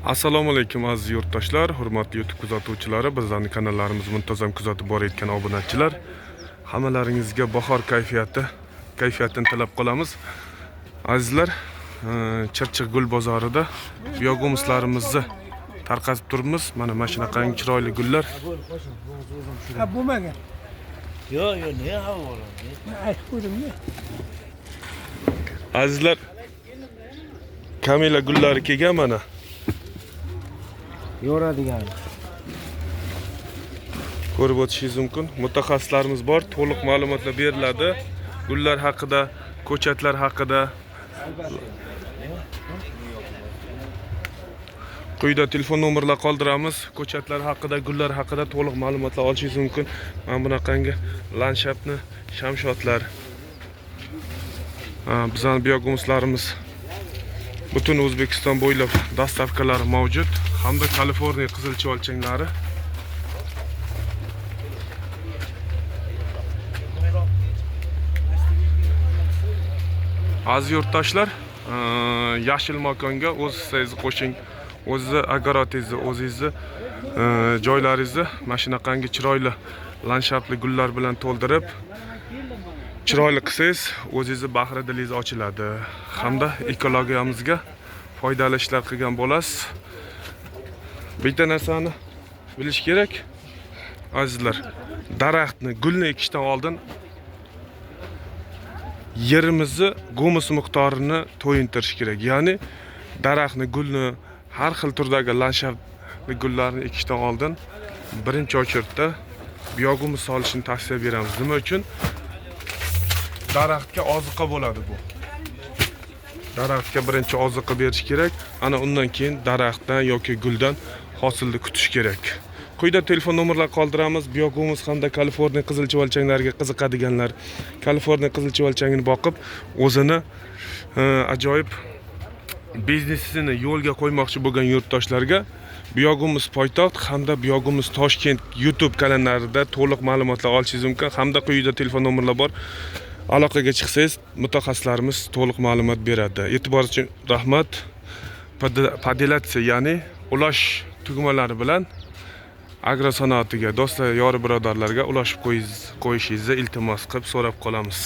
Assalomu alaykum aziz yurtdoshlar, hurmatli YouTube kuzatuvchilari, bizning kanallarimizni muntazam kuzatib borayotgan obunachilar, hammalaringizga bahor kayfiyatini tilab qolamiz. Azizlar, Chirchiq gul bozorida biogomuslarimizni tarqatib turibmiz. Mana shunaqangi chiroyli gullar. Ha bo'lmagan. Yo'q, ne havo? Aytib qo'ydim-da. Azizlar, Kamila gullari kelgan mana. Yoradigan. Ko'rib o'tishingiz mumkin. Mutaxassislarimiz bor, to'liq ma'lumotlar beriladi. Gullar haqida, ko'chatlar haqida. Quyida telefon nomerlar qoldiramiz. Ko'chatlar haqida, gullar haqida to'liq ma'lumotlar olishingiz mumkin. Mana bunaqangi landshafni, shamshotlar. Bizning biogomuslarimiz butun O'zbekiston bo'ylab dastavkalari mavjud, hamda Kaliforniya qizilcha o'lchanglari. Aziz yurtdoshlar, yashil makonga o'z hissangizni qo'shing. O'zizni agarotingizni, o'zingizni joylaringizni mana shunaqangi chiroyli landshaftli gullar bilan to'ldirib, chiroyli qilsangiz, o'zingizni bahri dilingiz ochiladi, hamda ekologiyamizga foydali ishlar qilgan bo'lasiz. Bitta narsani bilish kerak, azizlar. Daraxtni, gulni ekishdan oldin yerimizni gomus miqdorini to'yintirish kerak. Ya'ni daraxtni, gulni, har xil turdagi landshaftli gullarni ekishdan oldin birinchi o'chirda biogomus solishni tavsiya beramiz. Nima uchun? Daraxtga oziqa bo'ladi bu. Daraxtga birinchi oziqa berish kerak. Ana undan keyin daraxtdan yoki guldan hosilni kutish kerak. Quyida telefon nomerlar qoldiramiz. Biogomus hamda Kaliforniya qizilcha o'lchanglariga qiziqadiganlar, Kaliforniya qizilcha o'lchangini boqib, o'zini ajoyib biznesini yo'lga qo'ymoqchi bo'lgan yurtdoshlarga Biogomus Poytaxt hamda Biogomus Toshkent YouTube kanallarida to'liq ma'lumotlar olishingiz mumkin. Hamda quyida telefon nomerlar bor. Aloqaga chiqsangiz, mutaxassislarimiz to'liq ma'lumot beradi. E'tiboringiz uchun rahmat. Padilatsiya, ya'ni ulash tugmalari bilan agrosanoatiga, do'stlar, yori birodarlarga ulashib qo'yishingizni iltimos qilib so'rab qolamiz.